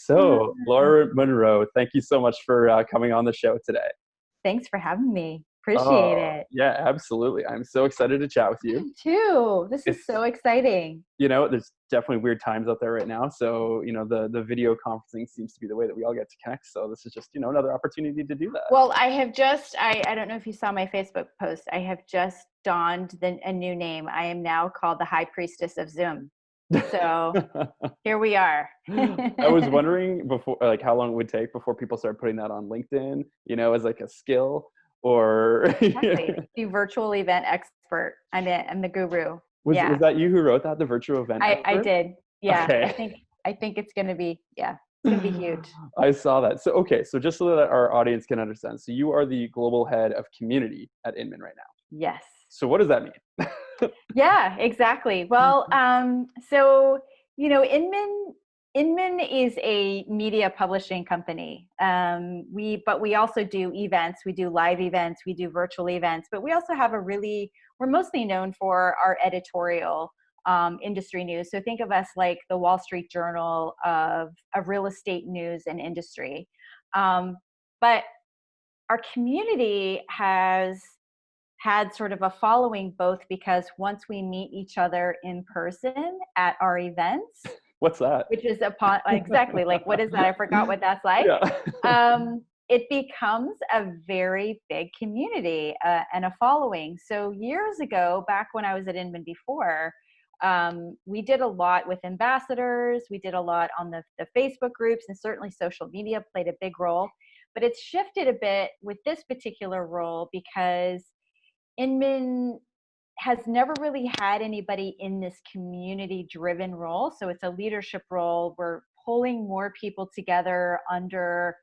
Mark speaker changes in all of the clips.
Speaker 1: So, Laura Monroe, thank you so much for coming on the show today.
Speaker 2: Thanks for having me. Appreciate
Speaker 1: Oh,
Speaker 2: it.
Speaker 1: yeah, absolutely. I'm so excited to chat with
Speaker 2: I
Speaker 1: you.
Speaker 2: am too. This is
Speaker 1: It's,
Speaker 2: so exciting.
Speaker 1: there's definitely weird times out there right now. So, the video conferencing seems to be the way that we all get to connect. So this is just, another opportunity to do that.
Speaker 2: Well, I don't know if you saw my Facebook post. I have just donned a new name. I am now called the High Priestess of Zoom. So here we are.
Speaker 1: I was wondering before, like, how long it would take before people start putting that on LinkedIn, as like a skill or.
Speaker 2: Exactly. The virtual event expert. I'm the guru.
Speaker 1: Was that you who wrote that, the virtual event
Speaker 2: I
Speaker 1: expert?
Speaker 2: did. Yeah.
Speaker 1: Okay.
Speaker 2: I think it's gonna be huge.
Speaker 1: I saw that. So just so that our audience can understand, so you are the global head of community at Inman right now.
Speaker 2: Yes.
Speaker 1: So what does that mean?
Speaker 2: Yeah, exactly. Well, Inman is a media publishing company. We also do events. We do live events. We do virtual events. But we also have we're mostly known for our editorial industry news. So think of us like the Wall Street Journal of real estate news and industry. But our community has had sort of a following, both because once we meet each other in person at our events.
Speaker 1: What's that?
Speaker 2: Which is exactly, like, what is that? I forgot what that's like.
Speaker 1: Yeah.
Speaker 2: It becomes a very big community and a following. So years ago, back when I was at Inman before, we did a lot with ambassadors. We did a lot on the Facebook groups, and certainly social media played a big role. But it's shifted a bit with this particular role because Inman has never really had anybody in this community-driven role. So it's a leadership role. We're pulling more people together under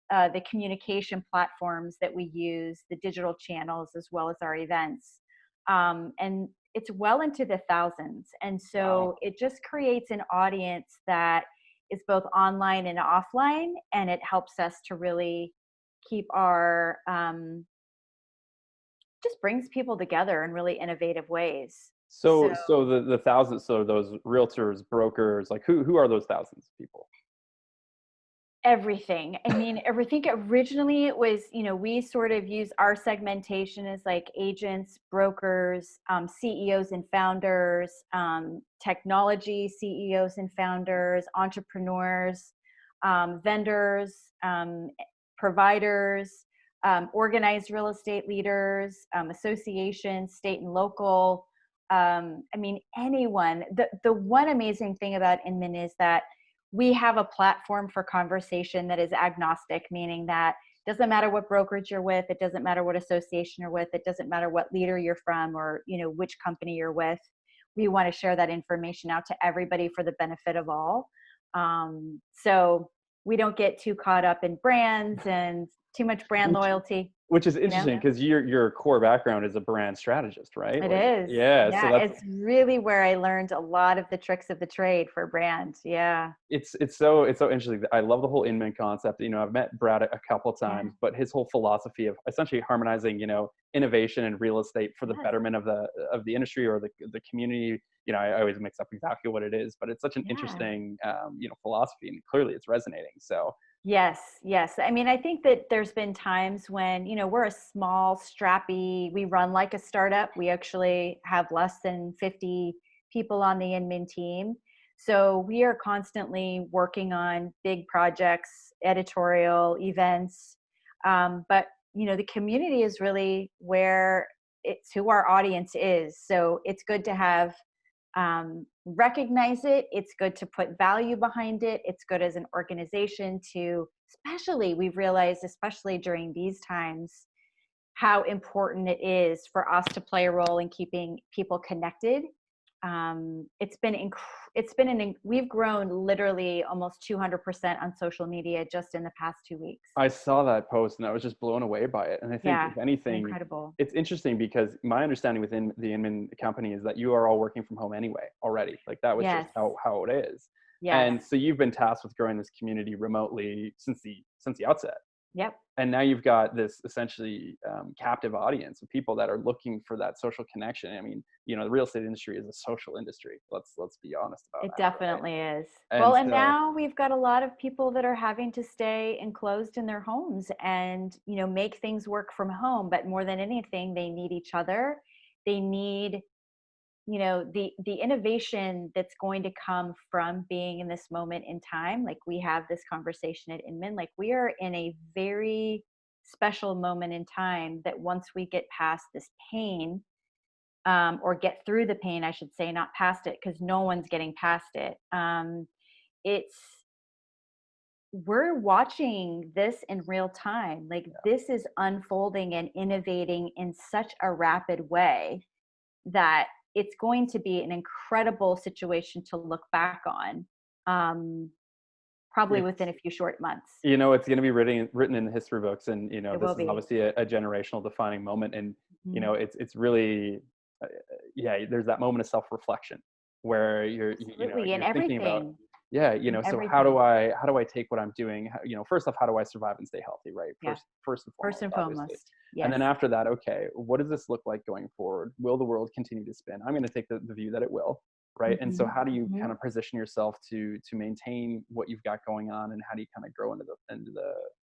Speaker 2: the communication platforms that we use, the digital channels, as well as our events. And it's well into the thousands. And so It just creates an audience that is both online and offline, and it helps us to really keep our just brings people together in really innovative ways.
Speaker 1: So the thousands, so those realtors, brokers, like who are those thousands of people?
Speaker 2: Everything. I mean, everything. Originally it was, we sort of use our segmentation as like agents, brokers, CEOs and founders, technology CEOs and founders, entrepreneurs, vendors, providers, organized real estate leaders, associations, state and local. Anyone. The one amazing thing about Inman is that we have a platform for conversation that is agnostic, meaning that it doesn't matter what brokerage you're with, it doesn't matter what association you're with, it doesn't matter what leader you're from or which company you're with. We want to share that information out to everybody for the benefit of all. So we don't get too caught up in brands and too much brand loyalty.
Speaker 1: Which is interesting because your core background is a brand strategist, right?
Speaker 2: It is.
Speaker 1: Yeah. So
Speaker 2: it's really where I learned a lot of the tricks of the trade for brands. Yeah.
Speaker 1: It's so interesting. I love the whole Inman concept. I've met Brad a couple of times, but his whole philosophy of essentially harmonizing, innovation and real estate for the betterment of the industry or the community. I always mix up exactly what it is, but it's such an interesting, philosophy, and clearly it's resonating. So.
Speaker 2: Yes. I mean, I think that there's been times when, we're a small, strappy, we run like a startup. We actually have less than 50 people on the Inman team. So we are constantly working on big projects, editorial events. But, the community is really it's who our audience is. So it's good to have recognize it. It's good to put value behind it. It's good as an organization we've realized, especially during these times, how important it is for us to play a role in keeping people connected. We've grown literally almost 200% on social media just in the past 2 weeks.
Speaker 1: I saw that post and I was just blown away by it. And I think if anything,
Speaker 2: incredible.
Speaker 1: It's interesting because my understanding within the Inman company is that you are all working from home anyway already. Like that was just how it is. Yes. And so you've been tasked with growing this community remotely since the outset.
Speaker 2: Yep.
Speaker 1: And now you've got this essentially captive audience of people that are looking for that social connection. I mean, the real estate industry is a social industry. Let's be honest about
Speaker 2: It
Speaker 1: that, right?
Speaker 2: definitely is.
Speaker 1: And
Speaker 2: Well, and
Speaker 1: so,
Speaker 2: now we've got a lot of people that are having to stay enclosed in their homes and, make things work from home. But more than anything, they need each other. They need, the innovation that's going to come from being in this moment in time. Like we have this conversation at Inman, like we are in a very special moment in time that once we get past this pain, or get through the pain, I should say, not past it, because no one's getting past it. It's We're watching this in real time. Like this is unfolding and innovating in such a rapid way that it's going to be an incredible situation to look back on, probably within a few short months.
Speaker 1: it's going to be written in the history books, and
Speaker 2: It
Speaker 1: this
Speaker 2: will
Speaker 1: is
Speaker 2: be.
Speaker 1: obviously a generational defining moment, and
Speaker 2: Mhm.
Speaker 1: it's really, there's that moment of self-reflection where
Speaker 2: Absolutely, in
Speaker 1: you're thinking about,
Speaker 2: everything. In
Speaker 1: so how do
Speaker 2: everything.
Speaker 1: I take what I'm doing, first off, how do I survive and stay healthy, right?
Speaker 2: Yeah.
Speaker 1: First and
Speaker 2: First
Speaker 1: foremost,
Speaker 2: and
Speaker 1: obviously.
Speaker 2: foremost.
Speaker 1: And
Speaker 2: Yes.
Speaker 1: then after that, okay, what does this look like going forward? Will the world continue to spin? I'm going to take the view that it will, right? And so
Speaker 2: Mhm.
Speaker 1: how do you kind
Speaker 2: Mhm.
Speaker 1: of position yourself to maintain what you've got going on, and how do you kind of grow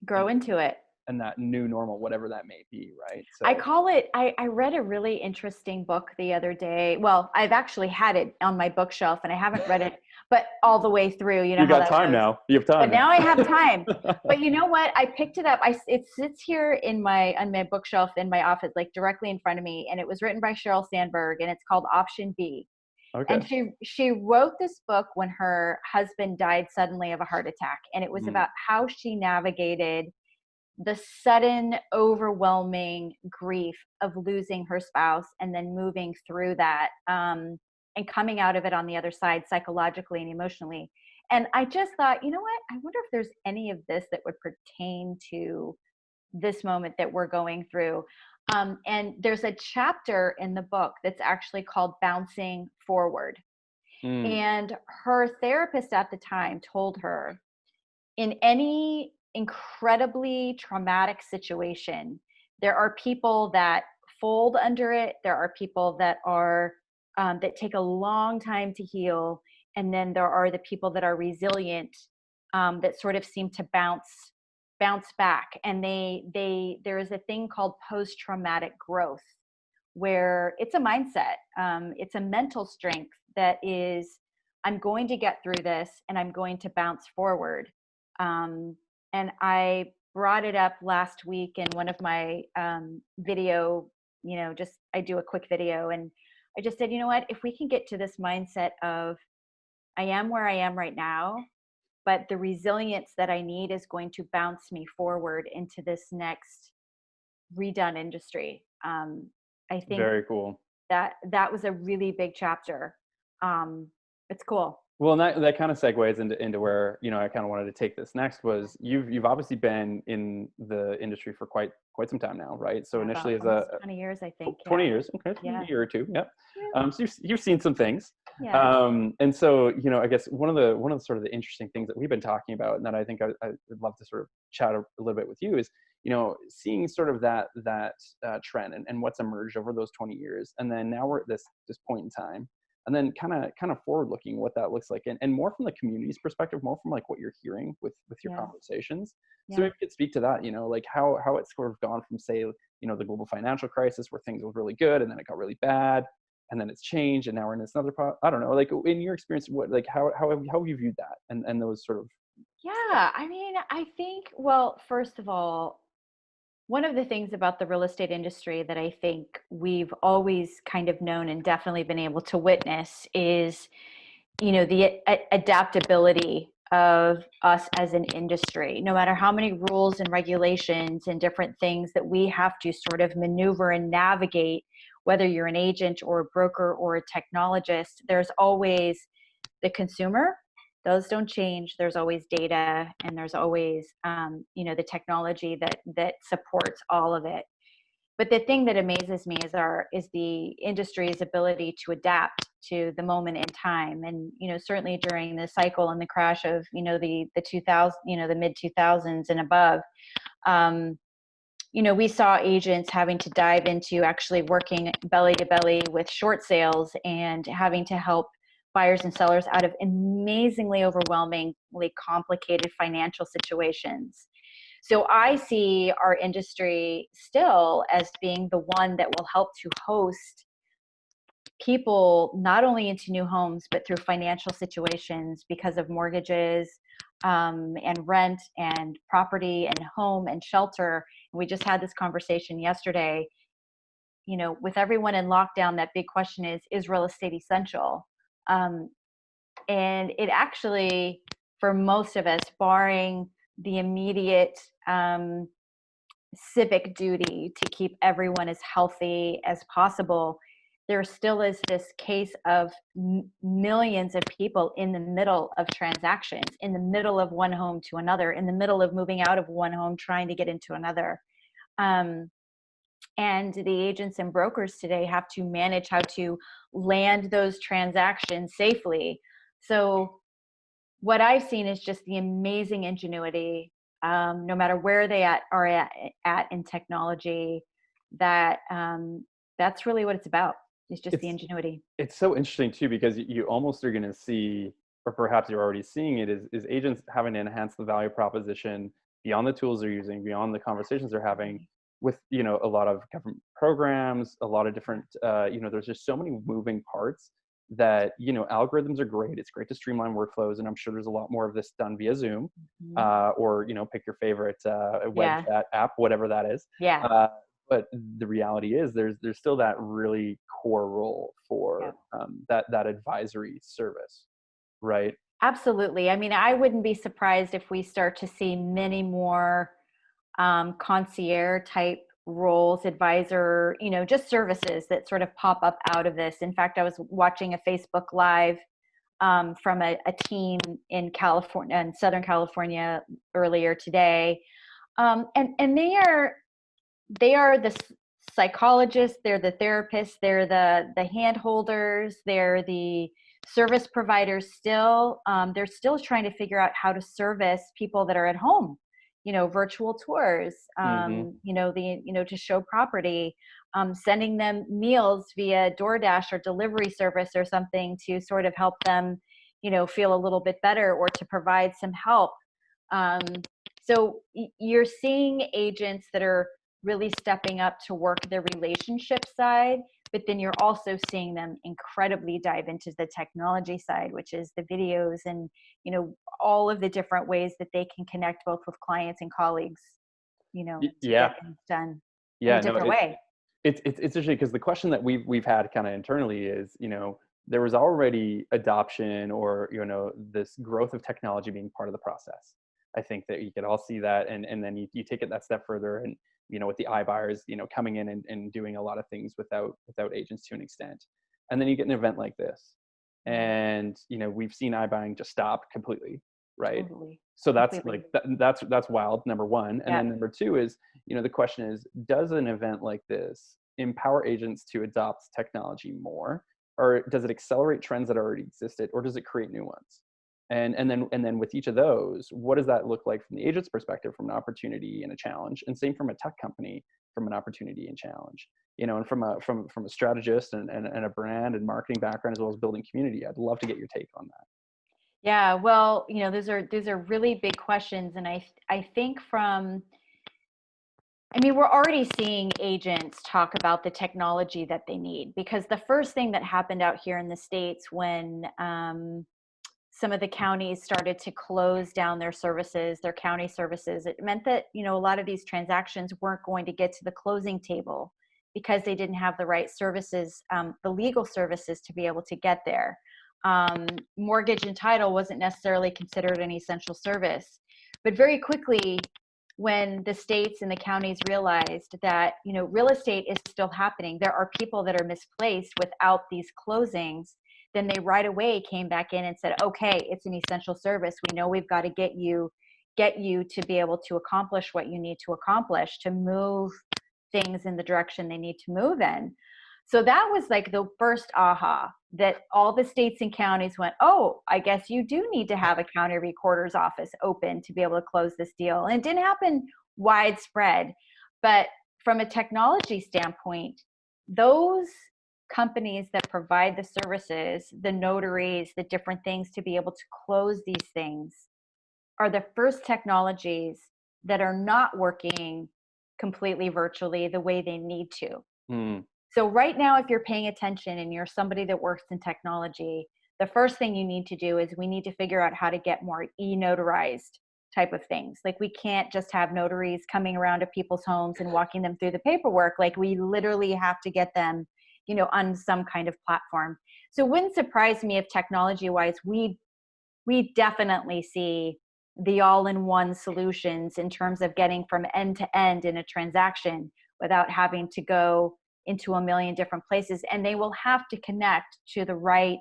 Speaker 2: Grow into it.
Speaker 1: and that new normal, whatever that may be, right?
Speaker 2: I
Speaker 1: So
Speaker 2: call it, I read a really interesting book the other day. Well, I've actually had it on my bookshelf and I haven't read it, but all the way through, you know
Speaker 1: you
Speaker 2: how
Speaker 1: got
Speaker 2: that
Speaker 1: time
Speaker 2: goes.
Speaker 1: now. You have time
Speaker 2: But
Speaker 1: now.
Speaker 2: now I have time. But you know what? I picked it up. It sits here on my bookshelf in my office, like directly in front of me. And it was written by Sheryl Sandberg, and it's called Option B.
Speaker 1: Okay.
Speaker 2: And she wrote this book when her husband died suddenly of a heart attack. And it was about how she navigated the sudden overwhelming grief of losing her spouse and then moving through that, and coming out of it on the other side psychologically and emotionally. And I just thought, you know what, I wonder if there's any of this that would pertain to this moment that we're going through. And there's a chapter in the book that's actually called Bouncing Forward.
Speaker 1: Mm.
Speaker 2: And her therapist at the time told her, in any incredibly traumatic situation, there are people that fold under it. There are people that are that take a long time to heal, and then there are the people that are resilient, that sort of seem to bounce back. And there is a thing called post traumatic growth, where it's a mindset, it's a mental strength that is, I'm going to get through this and I'm going to bounce forward. And I brought it up last week in one of my video, just I do a quick video, and I just said, you know what, if we can get to this mindset of I am where I am right now, but the resilience that I need is going to bounce me forward into this next redone industry. I think
Speaker 1: Very cool.
Speaker 2: that was a really big chapter. It's cool.
Speaker 1: Well, and that kind of segues into where, I kind of wanted to take this next. Was you've obviously been in the industry for quite some time now, right? So
Speaker 2: Yeah, about
Speaker 1: initially as
Speaker 2: almost 20 years, I think.
Speaker 1: 20
Speaker 2: Yeah.
Speaker 1: years, okay,
Speaker 2: Yeah.
Speaker 1: a year or two, yeah.
Speaker 2: Yeah.
Speaker 1: So you've seen some things.
Speaker 2: Yeah.
Speaker 1: And so, I guess one of the sort of the interesting things that we've been talking about, and that I think I'd love to sort of chat a little bit with you, is, seeing sort of that trend and what's emerged over those 20 years, and then now we're at this point in time, and then kind of forward looking what that looks like, and more from the community's perspective, more from like what you're hearing with your
Speaker 2: Yeah.
Speaker 1: conversations. So
Speaker 2: Yeah.
Speaker 1: maybe you could speak to that, like how it's sort of gone from, say, the global financial crisis, where things were really good and then it got really bad, and then it's changed, and now we're in this another part. I don't know, like in your experience, what, like how have you viewed that, and those sort of
Speaker 2: Yeah. I mean, I think, well, first of all, one of the things about the real estate industry that I think we've always kind of known and definitely been able to witness is, the adaptability of us as an industry. No matter how many rules and regulations and different things that we have to sort of maneuver and navigate, whether you're an agent or a broker or a technologist, there's always the consumer. Those don't change. There's always data, and there's always the technology that supports all of it. But the thing that amazes me is the industry's ability to adapt to the moment in time. And certainly during the cycle and the crash of the 2000, the mid 2000s and above, We saw agents having to dive into actually working belly to belly with short sales and having to help buyers and sellers out of amazingly overwhelmingly complicated financial situations. So I see our industry still as being the one that will help to host people not only into new homes, but through financial situations because of mortgages, and rent and property and home and shelter. And we just had this conversation yesterday. With everyone in lockdown, that big question is real estate essential? And it actually, for most of us, barring the immediate civic duty to keep everyone as healthy as possible, there still is this case of millions of people in the middle of transactions, in the middle of one home to another, in the middle of moving out of one home, trying to get into another. And the agents and brokers today have to manage how to land those transactions safely. So what I've seen is just the amazing ingenuity, no matter where they are at in technology, that's really what it's about. It's just the ingenuity.
Speaker 1: It's so interesting too, because you almost are going to see, or perhaps you're already seeing it, is agents having to enhance the value proposition beyond the tools they're using, beyond the conversations they're having with, a lot of government programs, a lot of different, there's just so many moving parts that, algorithms are great. It's great to streamline workflows. And I'm sure there's a lot more of this done via Zoom, or, pick your favorite web chat app, whatever that is.
Speaker 2: Yeah.
Speaker 1: But the reality is there's still that really core role for that advisory service, right?
Speaker 2: Absolutely. I mean, I wouldn't be surprised if we start to see many more concierge type roles, advisor, just services that sort of pop up out of this. In fact, I was watching a Facebook Live from a team in California, in Southern California, earlier today, and they are the psychologists, they're the therapists, they're the hand holders, they're the service providers still. They're still trying to figure out how to service people that are at home, virtual tours, to show property, sending them meals via DoorDash or delivery service or something to sort of help them, feel a little bit better, or to provide some help. So you're seeing agents that are really stepping up to work the relationship side, but then you're also seeing them incredibly dive into the technology side, which is the videos and, all of the different ways that they can connect both with clients and colleagues, to get things done in a different way.
Speaker 1: It's interesting because the question that we've had kind of internally is, there was already adoption or, this growth of technology being part of the process. I think that you could all see that. And then you take it that step further and, with the iBuyers, coming in and doing a lot of things without agents to an extent. And then you get an event like this. And, we've seen iBuying just stop completely. Right. Totally. So that's completely. That's wild, number one. And then number two is, the question is, does an event like this empower agents to adopt technology more, or does it accelerate trends that already existed, or does it create new ones? And then with each of those, what does that look like from the agent's perspective, from an opportunity and a challenge, and same from a tech company from an opportunity and challenge, and from a strategist and a brand and marketing background, as well as building community. I'd love to get your take on that.
Speaker 2: Yeah, well, those are really big questions. And I think we're already seeing agents talk about the technology that they need, because the first thing that happened out here in the States when some of the counties started to close down their services, their county services, it meant that, a lot of these transactions weren't going to get to the closing table because they didn't have the right services, the legal services to be able to get there. Mortgage and title wasn't necessarily considered an essential service. But very quickly, when the states and the counties realized that, real estate is still happening, there are people that are misplaced without these closings, then they right away came back in and said, okay, it's an essential service. We know we've got to get you to be able to accomplish what you need to accomplish, to move things in the direction they need to move in. So that was like the first aha, that all the states and counties went, oh, I guess you do need to have a county recorder's office open to be able to close this deal. And it didn't happen widespread. But from a technology standpoint, those companies that provide the services, the notaries, the different things to be able to close these things are the first technologies that are not working completely virtually the way they need to. So right now, if you're paying attention and you're somebody that works in technology, the first thing you need to do is we need to figure out how to get more e-notarized type of things. Like, we can't just have notaries coming around to people's homes and walking them through the paperwork. Like, we literally have to get them, you know, on some kind of platform. So it wouldn't surprise me if technology wise, we definitely see the all-in-one solutions in terms of getting from end to end in a transaction without having to go into a million different places. And they will have to connect to the right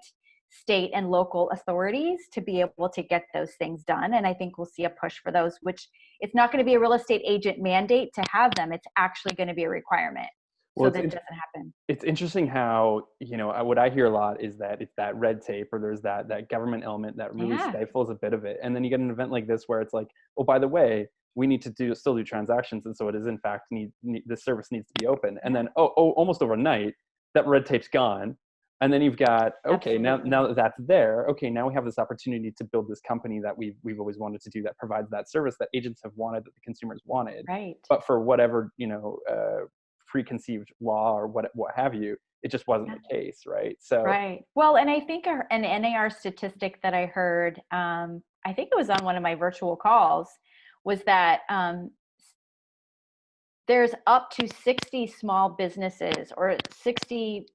Speaker 2: state and local authorities to be able to get those things done. And I think we'll see a push for those, which it's not going to be a real estate agent mandate to have them. It's actually going to be a requirement. So that doesn't happen.
Speaker 1: It's interesting how, you know, what I hear a lot is that it's that red tape, or there's that government element that really stifles a bit of it. And then you get an event like this where it's like, oh, by the way, we need to still do transactions. And so it is in fact the service needs to be open. And then, almost overnight, that red tape's gone. And then you've got, okay, now that that's there, okay, now we have this opportunity to build this company that we've always wanted to do, that provides that service that agents have wanted, that the consumers wanted.
Speaker 2: Right.
Speaker 1: But for whatever, you know, preconceived law or what have you, it just wasn't the case, right? So
Speaker 2: right. Well, and I think an NAR statistic that I heard, I think it was on one of my virtual calls, was that there's up to 60 small businesses or 60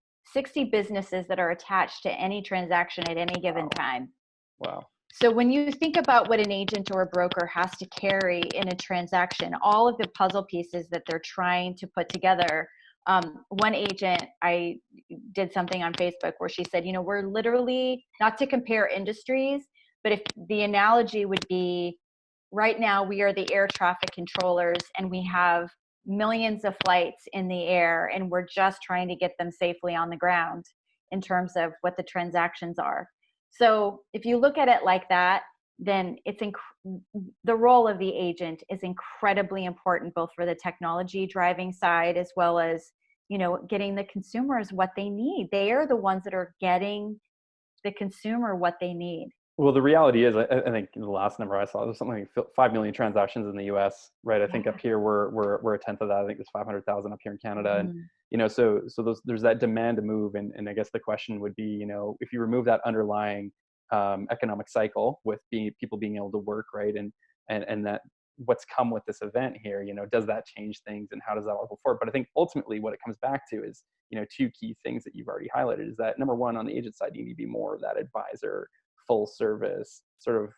Speaker 2: businesses that are attached to any transaction at any given time.
Speaker 1: Wow.
Speaker 2: So when you think about what an agent or a broker has to carry in a transaction, all of the puzzle pieces that they're trying to put together. One agent, I did something on Facebook where she said, you know, we're literally, not to compare industries, but if the analogy would be, right now we are the air traffic controllers and we have millions of flights in the air and we're just trying to get them safely on the ground in terms of what the transactions are. So if you look at it like that, then it's the role of the agent is incredibly important, both for the technology driving side as well as, you know, getting the consumers what they need. They are the ones that are getting the consumer what they need.
Speaker 1: Well, the reality is, I think the last number I saw was something like 5 million transactions in the U.S. Right? I think up here we're a tenth of that. I think there's 500,000 up here in Canada, and you know, so there's that demand to move, and I guess the question would be, you know, if you remove that underlying economic cycle with people being able to work, right, and that what's come with this event here, you know, does that change things, and how does that all go forward? But I think ultimately what it comes back to is, you know, two key things that you've already highlighted. Is that number one, on the agent side, you need to be more of that advisor, full service, sort of,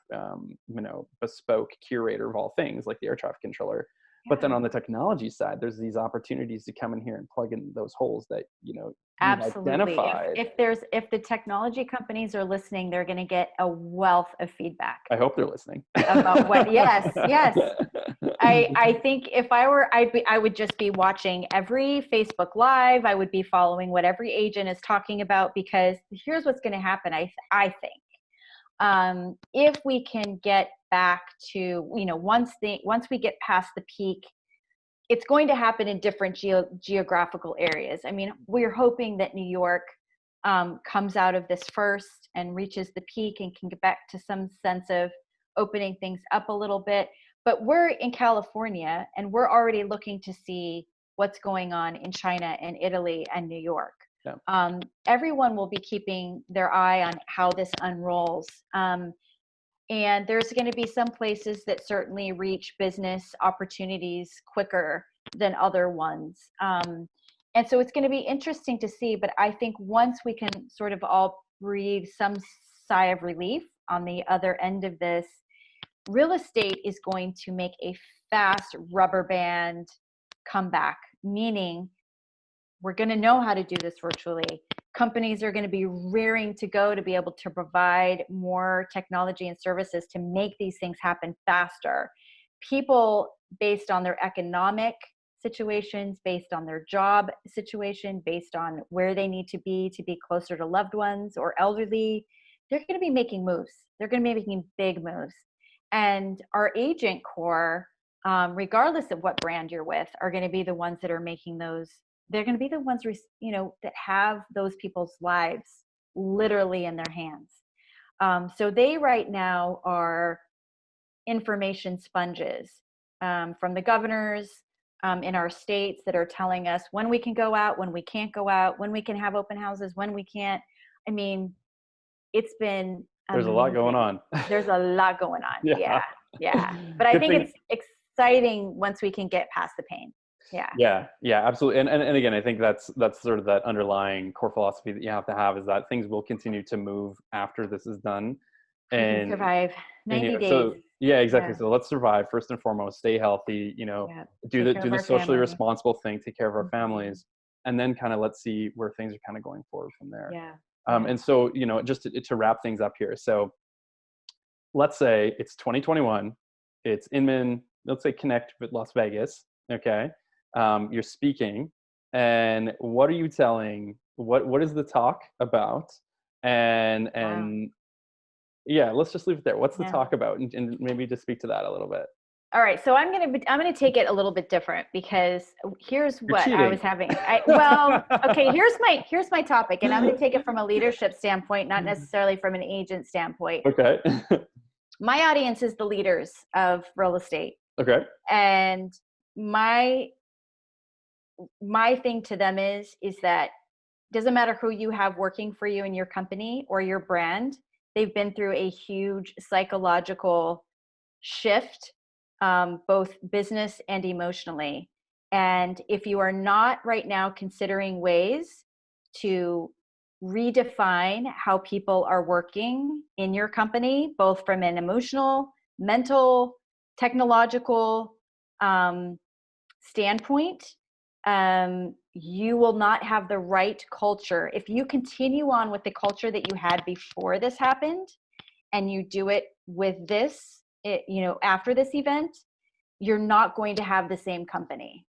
Speaker 1: you know, bespoke curator of all things like the air traffic controller. But then on the technology side, there's these opportunities to come in here and plug in those holes that, you know,
Speaker 2: absolutely
Speaker 1: identified.
Speaker 2: If the technology companies are listening, they're going to get a wealth of feedback.
Speaker 1: I hope they're listening
Speaker 2: about what. Yes. I think if I were, I would just be watching every Facebook Live. I would be following what every agent is talking about, because here's what's going to happen. I think if we can get back to, you know, once we get past the peak, it's going to happen in different geographical areas. I mean, we're hoping that New York comes out of this first and reaches the peak and can get back to some sense of opening things up a little bit. But we're in California and we're already looking to see what's going on in China and Italy and New York. Yeah. Everyone will be keeping their eye on how this unrolls. And there's going to be some places that certainly reach business opportunities quicker than other ones. And so it's going to be interesting to see. But I think once we can sort of all breathe some sigh of relief on the other end of this, real estate is going to make a fast rubber band comeback, meaning we're going to know how to do this virtually. Companies are going to be rearing to go to be able to provide more technology and services to make these things happen faster. People, based on their economic situations, based on their job situation, based on where they need to be closer to loved ones or elderly, they're going to be making moves. They're going to be making big moves. And our agent core regardless of what brand you're with, are going to be the ones that are making those. They're going to be the ones, you know, that have those people's lives literally in their hands. So they right now are information sponges, from the governors in our states that are telling us when we can go out, when we can't go out, when we can have open houses, when we can't. I mean, it's been
Speaker 1: There's a lot going
Speaker 2: amazing.
Speaker 1: on.
Speaker 2: There's a lot going on.
Speaker 1: Yeah.
Speaker 2: Yeah. But I
Speaker 1: Good
Speaker 2: think
Speaker 1: thing.
Speaker 2: it's exciting once we can get past the pain. Yeah.
Speaker 1: Yeah, absolutely. And again, I think that's sort of that underlying core philosophy that you have to have, is that things will continue to move after this is done.
Speaker 2: We can
Speaker 1: And
Speaker 2: survive 90 days.
Speaker 1: so yeah, exactly.
Speaker 2: Yeah.
Speaker 1: So let's survive first and foremost, stay healthy, you know,
Speaker 2: Yeah.
Speaker 1: do
Speaker 2: Take care
Speaker 1: do
Speaker 2: of
Speaker 1: the
Speaker 2: our
Speaker 1: socially
Speaker 2: family.
Speaker 1: responsible thing, take care of our
Speaker 2: Mhm.
Speaker 1: families, and then kind of let's see where things are kind of going forward from there.
Speaker 2: Yeah.
Speaker 1: And so, you know, just to wrap things up here. So let's say it's 2021, it's Inman, let's say Connect with Las Vegas. Okay. You're speaking, and what are you telling, what is the talk about? And
Speaker 2: Wow.
Speaker 1: yeah, let's just leave it there. What's the
Speaker 2: Yeah.
Speaker 1: talk about? And maybe just speak to that a little bit.
Speaker 2: All right, so I'm gonna take it a little bit different, because here's
Speaker 1: You're
Speaker 2: what I
Speaker 1: cheating.
Speaker 2: was having. Well, okay, here's my topic, and I'm gonna take it from a leadership standpoint, not necessarily from an agent standpoint.
Speaker 1: Okay.
Speaker 2: My audience is the leaders of real estate,
Speaker 1: Okay.
Speaker 2: and my thing to them is that doesn't matter who you have working for you in your company or your brand, they've been through a huge psychological shift, both business and emotionally. And if you are not right now considering ways to redefine how people are working in your company, both from an emotional, mental, technological standpoint, you will not have the right culture. If you continue on with the culture that you had before this happened, and you do it with this, after this event, you're not going to have the same company.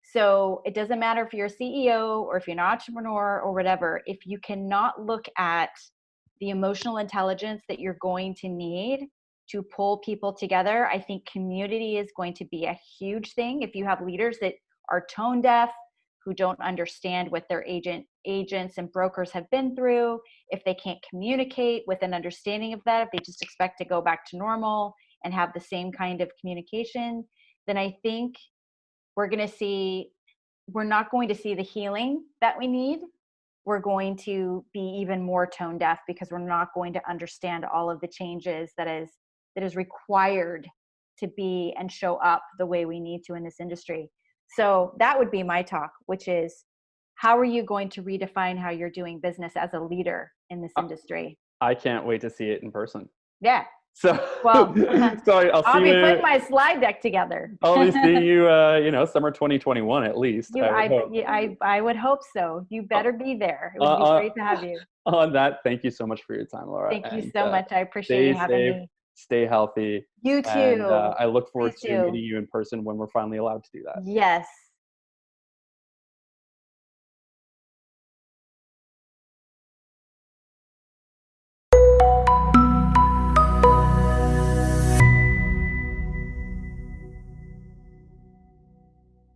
Speaker 2: So it doesn't matter if you're a CEO or if you're an entrepreneur or whatever, if you cannot look at the emotional intelligence that you're going to need to pull people together, I think community is going to be a huge thing. If you have leaders that are tone deaf, who don't understand what their agents and brokers have been through, if they can't communicate with an understanding of that, if they just expect to go back to normal and have the same kind of communication, then I think we're not going to see the healing that we need. We're going to be even more tone deaf, because we're not going to understand all of the changes that is required to be and show up the way we need to in this industry. So that would be my talk, which is, how are you going to redefine how you're doing business as a leader in this industry?
Speaker 1: I can't wait to see it in person.
Speaker 2: Yeah.
Speaker 1: So,
Speaker 2: Well,
Speaker 1: sorry,
Speaker 2: I'll be putting my slide deck together.
Speaker 1: I'll be seeing you, summer 2021 at least.
Speaker 2: I would hope so. You better be there. It would be great to have you.
Speaker 1: On that, thank you so much for your time, Laura.
Speaker 2: Thank you so much. I appreciate you having me.
Speaker 1: Stay healthy.
Speaker 2: You too.
Speaker 1: And I look forward
Speaker 2: Please
Speaker 1: to
Speaker 2: do.
Speaker 1: meeting you in person when we're finally allowed to do that.
Speaker 2: Yes.